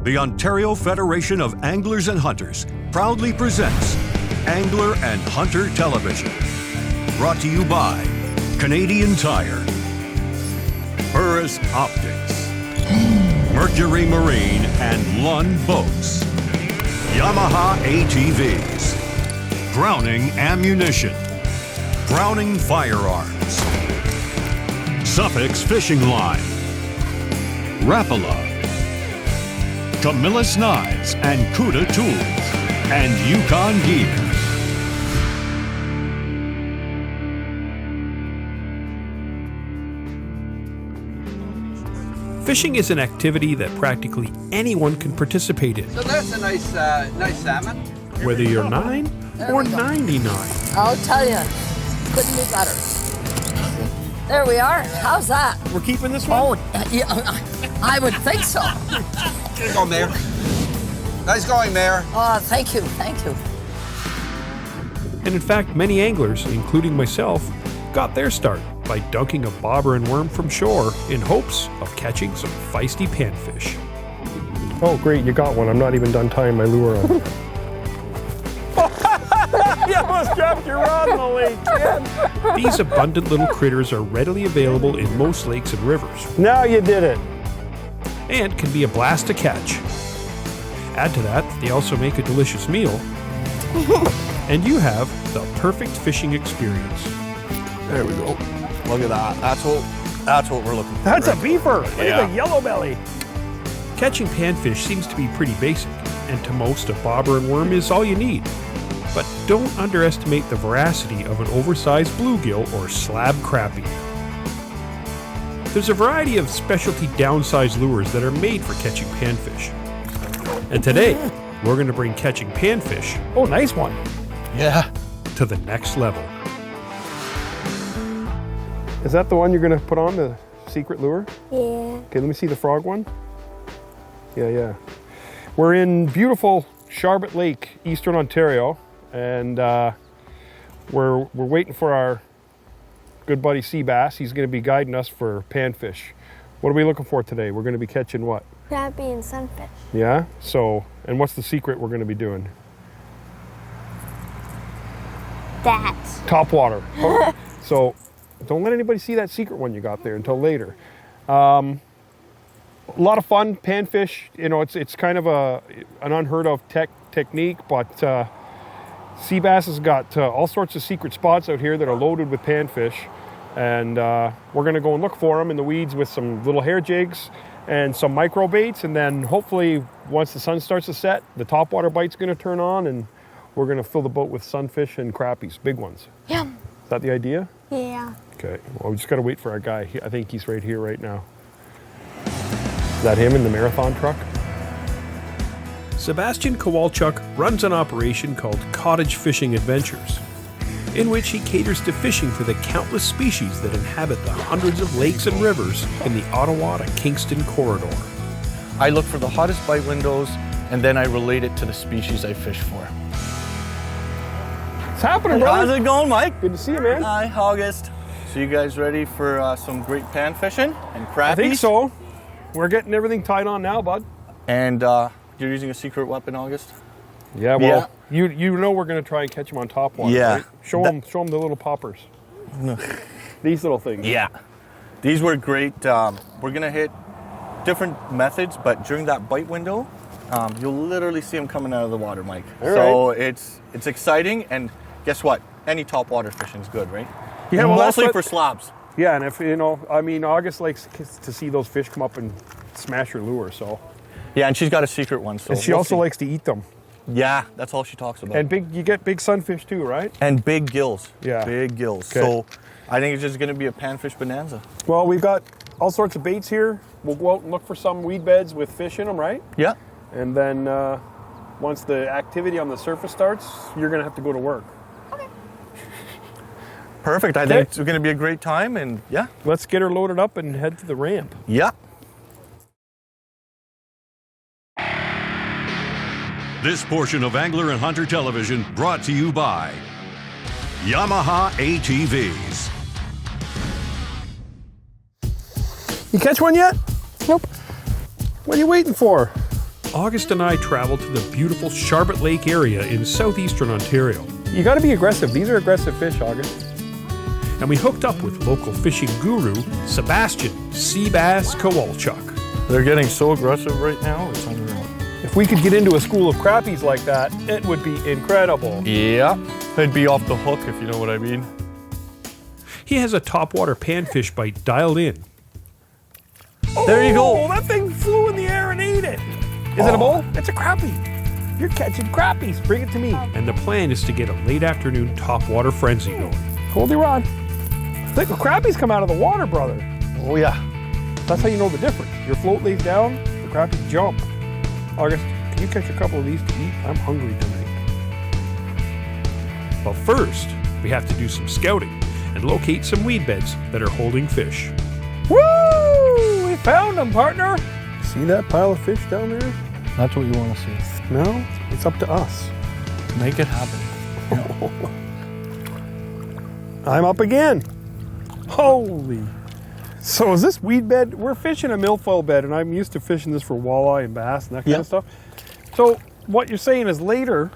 The Ontario Federation of Anglers and Hunters proudly presents Angler and Hunter Television. Brought to you by Canadian Tire, Burris Optics, Mercury Marine and Lund Boats, Yamaha ATVs, Browning Ammunition, Browning Firearms, Suffix Fishing Line, Rapala, Camillus Knives and Cuda Tools, and Yukon Gear. Fishing is an activity that practically anyone can participate in, So that's a nice salmon. whether you're 9 or 99. I'll tell you, couldn't be better. There we are. How's that? We're keeping this one? Oh, yeah, I would think so. Here you go, Mayor. Nice going, Mayor. Oh, thank you, thank you. And in fact, many anglers, including myself, got their start by dunking a bobber and worm from shore in hopes of catching some feisty panfish. Oh, great, you got one. I'm not even done tying my lure on. You almost dropped your rod in the lake, kid. These abundant little critters are readily available in most lakes and rivers, Now you did it. and can be a blast to catch. Add to that, they also make a delicious meal, and you have the perfect fishing experience. There we go. Look at that. That's what we're looking for. That's a right? beefer. Look at the yellow belly. Catching panfish seems to be pretty basic, and to most, a bobber and worm is all you need. But don't underestimate the veracity of an oversized bluegill or slab crappie. There's a variety of specialty downsized lures that are made for catching panfish. And today, we're going to bring catching panfish Oh, nice one. Yeah. to the next level. Is that the one you're going to put on, the secret lure? Yeah. Okay, let me see the frog one. Yeah. We're in beautiful Sharbot Lake, Eastern Ontario, and we're waiting for our good buddy SeaBass. He's going to be guiding us for panfish. What are we looking for today? We're going to be catching what? Crappie and sunfish. Yeah? So, and what's the secret we're going to be doing? That. Topwater. Oh, so, don't let anybody see that secret one you got there until later. A lot of fun, panfish. You know, it's kind of an unheard of technique, but SeaBass has got all sorts of secret spots out here that are loaded with panfish, and we're going to go and look for them in the weeds with some little hair jigs and some micro baits, and then hopefully once the sun starts to set, the topwater bite's going to turn on, and we're going to fill the boat with sunfish and crappies, big ones. Yum. Is that the idea? Yeah. Okay, well, we just got to wait for our guy. I think he's right here right now. Is that him in the marathon truck? Sebastian Kowalchuk runs an operation called Cottage Fishing Adventures, in which he caters to fishing for the countless species that inhabit the hundreds of lakes and rivers in the Ottawa to Kingston corridor. I look for the hottest bite windows, and then I relate it to the species I fish for. It's happening, How's brother. it going, Mike? Good to see you, man. Hi, August. So you guys ready for some great pan fishing and crappies? I think so. We're getting everything tied on now, bud. And you're using a secret weapon, August? Yeah, well, you know we're going to try and catch them on topwater, Yeah. right? Show them the little poppers. These little things. Yeah. These were great. We're going to hit different methods, but during that bite window, you'll literally see them coming out of the water, Mike. All So it's exciting, and guess what? Any topwater fishing is good, right? Yeah, well, mostly that's for what- slobs. Yeah, and if, you know, I mean, August likes to see those fish come up and smash her lure, so. Yeah, and she's got a secret one. So And she we'll also see. likes to eat them. Yeah, that's all she talks about. And you get big sunfish too, right? And big gills. Yeah. Big gills. Okay. So I think it's just going to be a panfish bonanza. Well, we've got all sorts of baits here. We'll go out and look for some weed beds with fish in them, right? Yeah. And then once the activity on the surface starts, you're going to have to go to work. Perfect. I think it's going to be a great time, and yeah. Let's get her loaded up and head to the ramp. Yeah. This portion of Angler and Hunter Television brought to you by Yamaha ATVs. You catch one yet? Nope. What are you waiting for? August and I traveled to the beautiful Charlotte Lake area in southeastern Ontario, You got to be aggressive. These are aggressive fish, August. and we hooked up with local fishing guru Sebastian SeaBass Kowalchuk. They're getting so aggressive right now, it's unreal. If we could get into a school of crappies like that, it would be incredible. Yeah. They'd be off the hook, if you know what I mean. He has a topwater panfish bite dialed in. There you go. Oh, that thing flew in the air and ate it. Is it a bull? It's a crappie. You're catching crappies. Bring it to me. And the plan is to get a late afternoon topwater frenzy going. Hold your rod. Look, the crappies come out of the water, brother. Oh, yeah. That's how you know the difference. Your float lays down, the crappies jump. August, can you catch a couple of these to eat? I'm hungry tonight. But first, we have to do some scouting and locate some weed beds that are holding fish. Woo! We found them, partner. See that pile of fish down there? That's what you want to see. No, it's up to us. Make it happen. I'm up again. Holy. So is this weed bed? We're fishing a milfoil bed, and I'm used to fishing this for walleye and bass and that kind of stuff. So what you're saying is later,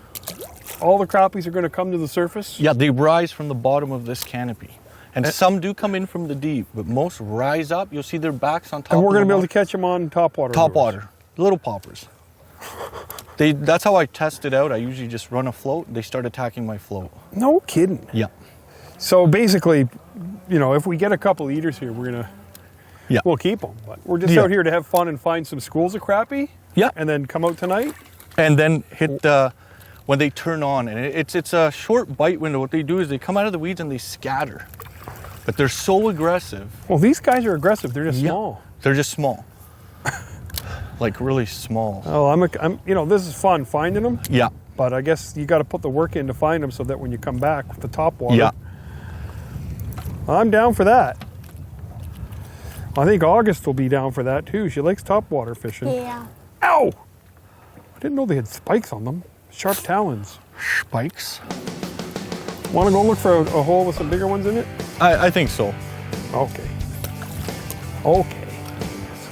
all the crappies are going to come to the surface? Yeah, they rise from the bottom of this canopy. And some do come in from the deep, but most rise up. You'll see their backs on top. And we're going to of be the able to catch them on topwater. top water, little poppers. That's how I test it out. I usually just run a float. They start attacking my float. No kidding. Yeah. So basically, you know, if we get a couple eaters here, we're gonna, we'll keep them. But we're just out here to have fun and find some schools of crappie. Yeah. And then come out tonight. And then hit when they turn on, and it's a short bite window. What they do is they come out of the weeds and they scatter. But they're so aggressive. Well, these guys are aggressive. They're just small. They're just small. Like really small. Oh, I'm, you know, this is fun finding them. Yeah. But I guess you got to put the work in to find them so that when you come back with the top water. Yeah. I'm down for that. I think August will be down for that too. She likes topwater fishing. Yeah. Ow! I didn't know they had spikes on them. Sharp talons. Spikes. Want to go look for a hole with some bigger ones in it? I think so. Okay. Okay.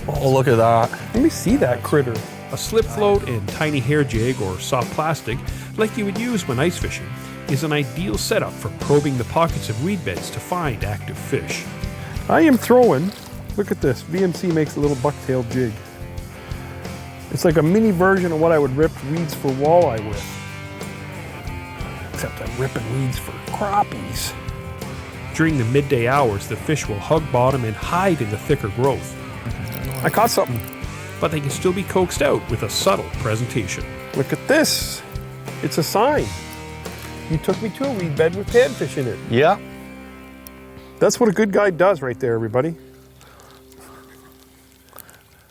Oh, look at that. Let me see that critter. A slip float and tiny hair jig or soft plastic, like you would use when ice fishing, is an ideal setup for probing the pockets of weed beds to find active fish. I am throwing, look at this, VMC makes a little bucktail jig. It's like a mini version of what I would rip weeds for walleye with. Except I'm ripping weeds for crappies. During the midday hours, the fish will hug bottom and hide in the thicker growth, I caught something. but they can still be coaxed out with a subtle presentation. Look at this. It's a sign. You took me to a weed bed with panfish in it. Yeah. That's what a good guide does right there, everybody.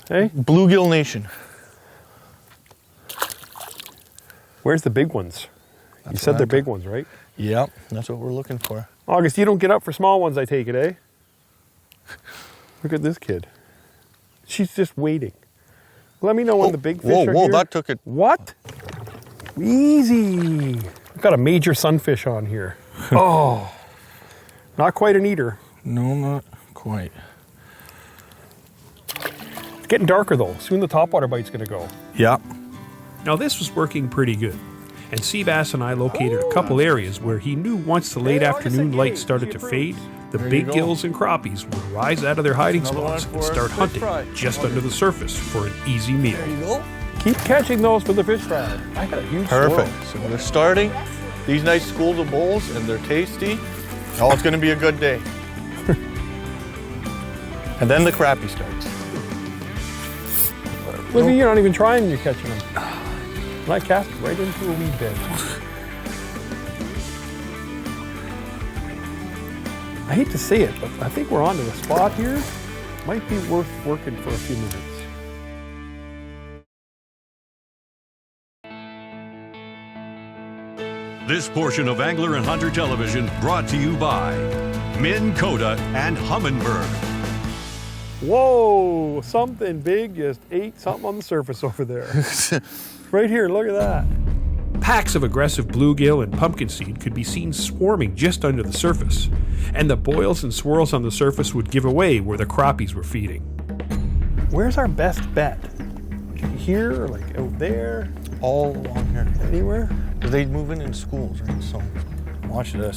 Hey, Bluegill Nation. where's the big ones? You said they're big ones, right? Yeah, that's what we're looking for. August, you don't get up for small ones, I take it, eh? Look at this kid. She's just waiting. Let me know when the big fish are Whoa, here. that took it. What? Easy. I've got a major sunfish on here. Oh, not quite an eater. No, not quite. It's getting darker though. Soon the topwater bite's gonna go. Yeah. Now this was working pretty good, and Seabass and I located a couple areas where he knew once the late afternoon light started to fade, the big gills and crappies would rise out of their hiding spots and start hunting just under the surface for an easy meal. Keep catching those for the fish fry. I got a huge Perfect. swirl. So they're starting. These nice schools of bowls, and they're tasty. Oh, it's going to be a good day. And then the crappie starts. Libby, you're not even trying, you're catching them. And I cast right into a weed bed. I hate to say it, but I think we're onto a spot here. Might be worth working for a few minutes. This portion of Angler and Hunter Television brought to you by Minn Kota and Humminbird. Whoa, something big just ate something on the surface over there. Right here, look at that. Packs of aggressive bluegill and pumpkin seed could be seen swarming just under the surface, and the boils and swirls on the surface would give away where the crappies were feeding. Where's our best bet? here or like out there? All along here. Anywhere? They move in schools, right? So watch this.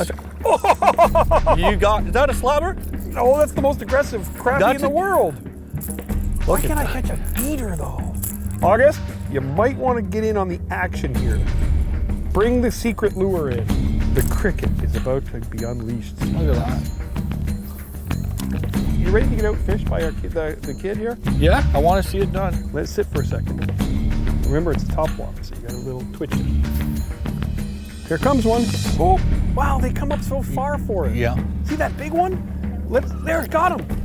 You got, is that a slabber? Oh, that's the most aggressive crappie in the world. Why Look can't at I catch a beater though? August, you might want to get in on the action here. Bring the secret lure in. The cricket is about to be unleashed. Look at that. You ready to get outfished by our kid, the kid here? Yeah, I want to see it done. Let it sit for a second. Remember, it's top water, so you got a little twitch it. Here comes one. Oh, wow, they come up so far for it. Yeah. See that big one? There, got him.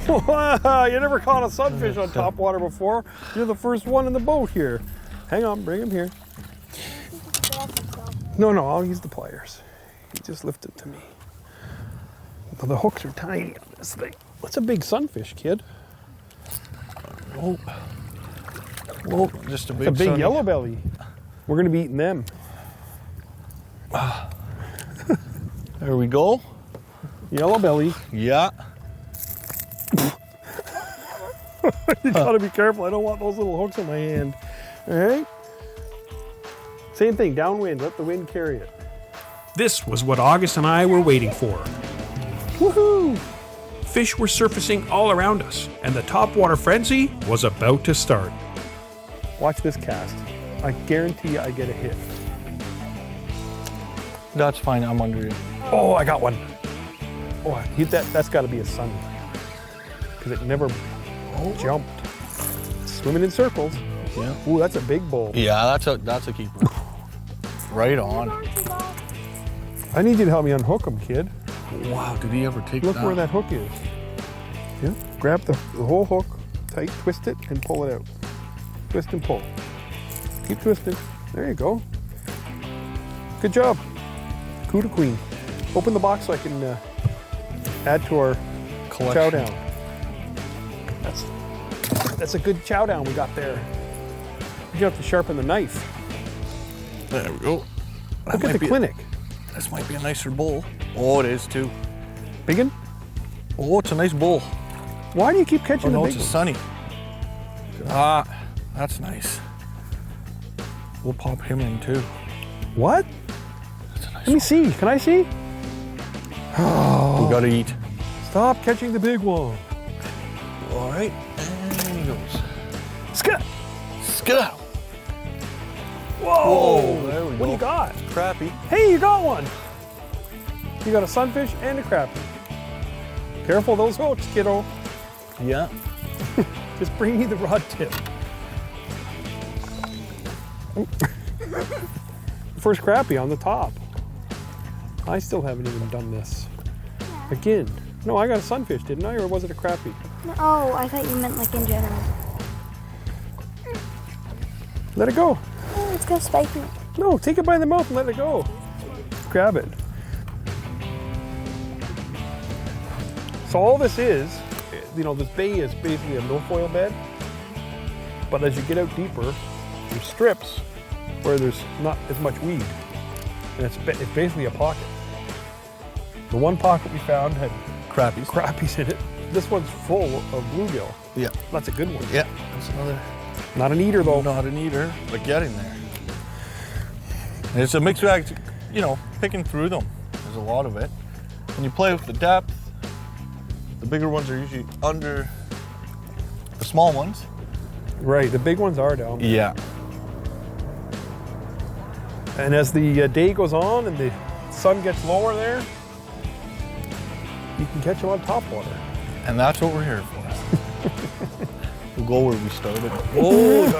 You never caught a sunfish on top water before. You're the first one in the boat here. Hang on, bring him here. No, I'll use the pliers. He just lifted to me. The hooks are tiny on this thing. That's a big sunfish, kid. Oh, just a big, It's a big yellow belly. We're gonna be eating them. There we go. Yellow belly. Yeah. You gotta be careful. I don't want those little hooks in my hand. All right. Same thing, downwind. Let the wind carry it. This was what August and I were waiting for. Woohoo! Fish were surfacing all around us, and the topwater frenzy was about to start. Watch this cast. I guarantee you I get a hit. That's fine, I'm under you. Oh, I got one. Oh, I hit that. That's got to be a sun. Because it never jumped. Swimming in circles. Yeah. Ooh, that's a big bull. Yeah, that's a keeper. Right on. I need you to help me unhook him, kid. Wow, did he ever take Look that? where that hook is. Yeah. Grab the whole hook, tight, twist it, and pull it out. Twist and pull. Keep twisting. There you go. Good job. Cuda Queen. Open the box so I can add to our Collection. chow down. That's a good chow down we got there. You have to sharpen the knife. There we go. Look at the clinic. This might be a nicer bowl. Oh, it is too. Biggin? Oh, it's a nice bowl. Why do you keep catching Oh no, the it's big a ones? sunny. Ah, that's nice. We'll pop him in too. What? That's a nice Let me see. Can I see? one. We gotta eat. Stop catching the big one. All right, and he goes. Scat. Skedaddle. Whoa. There we What go. do you got? Crappie. Hey, you got one. You got a sunfish and a crappie. Careful of those hooks, kiddo. Yeah. Just bring me the rod tip. First crappie on the top. I still haven't even done this. Again. No, I got a sunfish, didn't I? Or was it a crappie? Oh, I thought you meant like in general. Let it go. Oh, it's gonna spike me. No, take it by the mouth and let it go. Grab it. So all this is, this bay is basically a milfoil bed. But as you get out deeper, there's strips where there's not as much weed. And it's basically a pocket. The one pocket we found had crappies in it. This one's full of bluegill. Yeah. That's a good one. Yeah. That's another. Not an eater though. Not an eater, but getting there. And it's a mixed bag, picking through them. There's a lot of it. When you play with the depth, the bigger ones are usually under the small ones. Right, the big ones are down. Yeah. And as the day goes on and the sun gets lower there, you can catch them on top water. And that's what we're here for. We'll go where we started. Oh,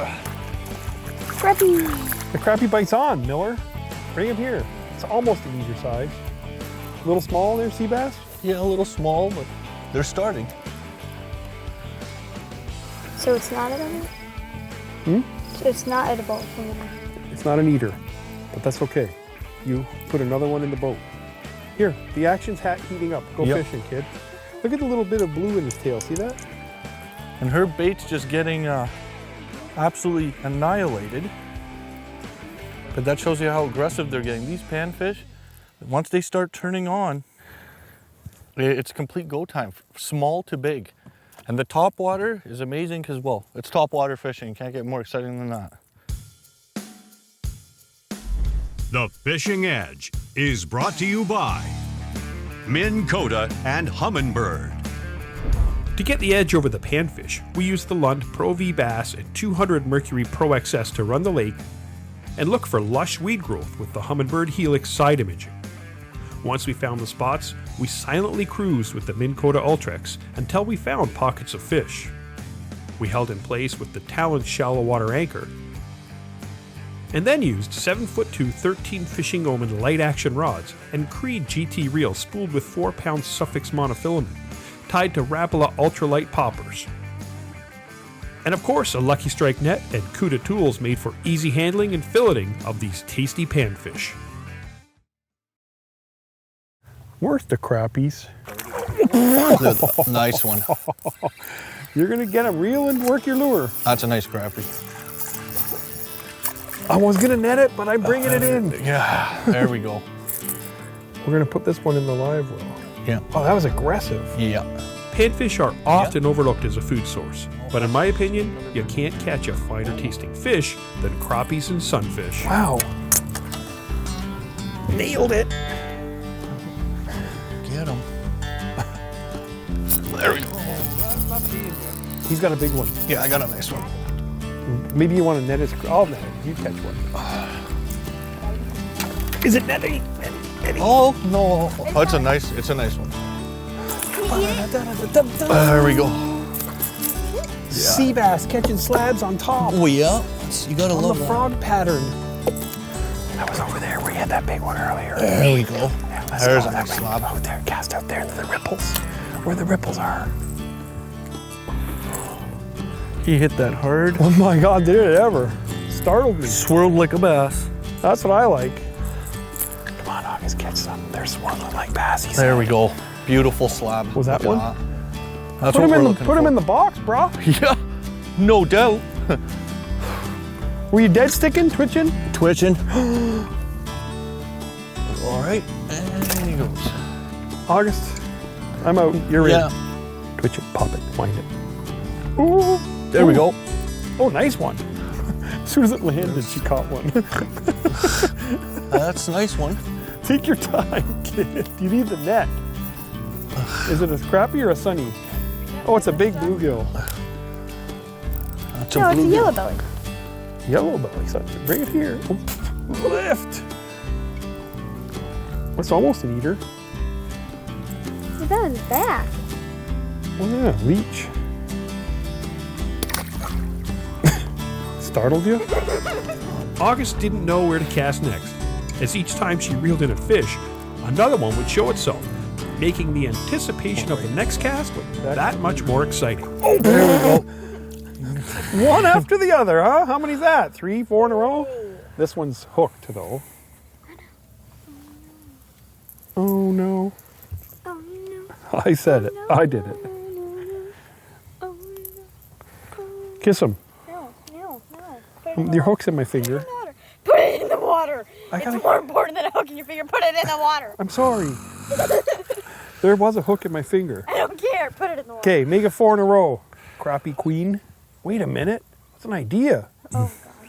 Crappie. The crappie bites on, Miller. Bring him here. It's almost an eater size. A little small there, SeaBass? yeah, a little small, but they're starting. So it's not edible? So it's not edible. It's not an eater, but that's okay. You put another one in the boat. Here, the action's heating up. Go Yep. fishing, kid. Look at the little bit of blue in his tail. See that? And her bait's just getting absolutely annihilated. But that shows you how aggressive they're getting. These panfish, once they start turning on, it's complete go time, small to big. And the top water is amazing because, well, it's top water fishing. Can't get more exciting than that. The Fishing Edge is brought to you by Minn Kota and Humminbird. To get the edge over the panfish, we use the Lund Pro V Bass and 200 Mercury Pro XS to run the lake and look for lush weed growth with the Humminbird Helix side imaging. Once we found the spots, we silently cruised with the Minn Kota Ultrex until we found pockets of fish. We held in place with the Talon shallow water anchor, and then used 7'2" 13 fishing omen light action rods and Creed GT reels spooled with 4-pound Suffix monofilament, tied to Rapala ultralight poppers. And of course, a Lucky Strike net and Cuda tools made for easy handling and filleting of these tasty panfish. Where's the crappies? Nice one. You're gonna get them reel and work your lure. That's a nice crappie. I was gonna net it, but I'm bringing it in. Yeah, there we go. We're gonna put this one in the live well. Yeah. Oh, that was aggressive. Yeah. Panfish are often overlooked as a food source, but in my opinion, you can't catch a finer tasting fish than crappies and sunfish. Wow. Nailed it. Get him. There we go. He's got a big one. Yeah, I got a nice one. Maybe you want to net his. I'll net it. You catch one. Is it netting? Oh no! Oh, it's a nice one. There we go. SeaBass catching slabs on top. Oh yeah, you gotta On love the that. frog pattern. That was over there where you had that big one earlier. There we go. There's a nice slab. Out there, cast out there to the ripples. Where the ripples are. He hit that hard. Oh my God, did it ever? Startled me. Swirled like a bass. That's what I like. Come on, August, catch some. They're swirling like bassies. There we go. Beautiful slab. Was that Look one? at That's Put what him we're in the looking put him for. in the box, bro. Yeah, no doubt. Were you dead sticking, twitching? Twitching. All right, and he goes. August, I'm out. You're Yeah. in. Twitch it, pop it, wind it. Ooh. There we go. Oh, nice one. As soon as it landed, she caught one. That's a nice one. Take your time, kid. You need the net. Is it a crappie or a sunny? Oh, it's a big bluegill. That's No, it's a bluegill. yellow belly. Yellow belly. So bring it here. Oh, lift. It's almost an eater. It's on his back. Oh yeah, leech. Startled you? August didn't know where to cast next, as each time she reeled in a fish, another one would show itself, making the anticipation of the next cast that much more exciting. Oh, there we go. One after the other, huh? How many's that? 3, 4 in a row? This one's hooked, though. Oh, no. Oh no. I said it. I did it. Oh no. Kiss him. No. Put it in the Your water. hook's in my finger. Water. Put it in the water. I gotta- It's more important than a hook in your finger. Put it in the water. I'm sorry. There was a hook in my finger. I don't care. Put it in the water. Okay, make it 4 in a row. Crappie queen. Wait a minute. That's an idea. Oh God.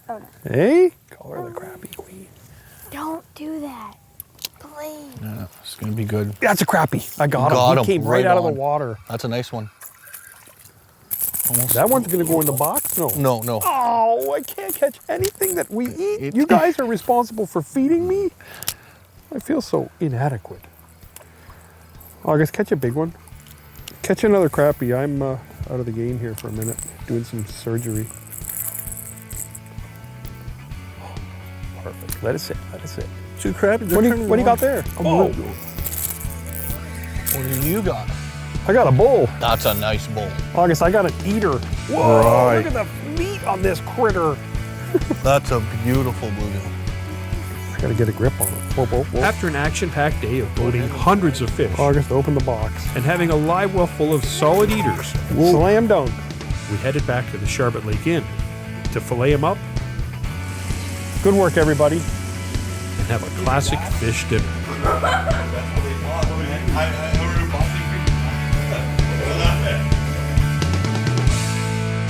Oh no. Hey? Call her the crappie queen. Don't do that. Please. Yeah, it's gonna be good. That's a crappie. I got him. He came right out of the water. That's a nice one. Almost. That one's going to go in the box? No. No, no. Oh, I can't catch anything that we eat. You guys are responsible for feeding me? I feel so inadequate. August, catch a big one. Catch another crappie. I'm out of the game here for a minute, doing some surgery. Perfect. Let it sit. Let it sit. Two crabbies. What do you got there? Oh. What do you got? I got a bull. That's a nice bowl. August, I got an eater. Whoa, Right. look at the meat on this critter. That's a beautiful bluegill. I got to get a grip on it. Whoa, whoa, whoa. After an action-packed day of loading hundreds of fish August, open the box. and having a live well full of solid eaters, Slam dunk. we headed back to the Charlotte Lake Inn to fillet them up Good work, everybody. and have a classic fish dinner.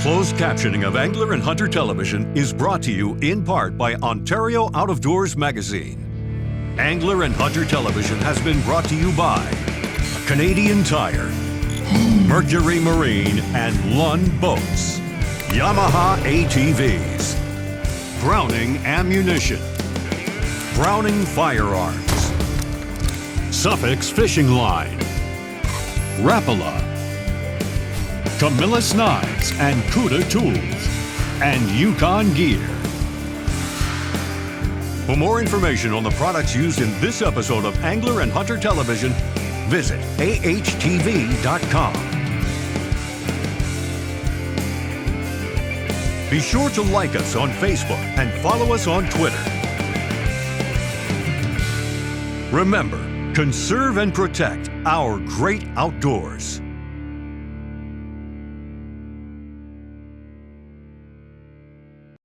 Closed captioning of Angler and Hunter Television is brought to you in part by Ontario Out of Doors Magazine. Angler and Hunter Television has been brought to you by Canadian Tire, Mercury Marine and Lund Boats, Yamaha ATVs, Browning Ammunition, Browning Firearms, Suffix Fishing Line, Rapala, Camillus Knives and Cuda Tools, and Yukon Gear. For more information on the products used in this episode of Angler and Hunter Television, visit ahtv.com. Be sure to like us on Facebook and follow us on Twitter. Remember, conserve and protect our great outdoors.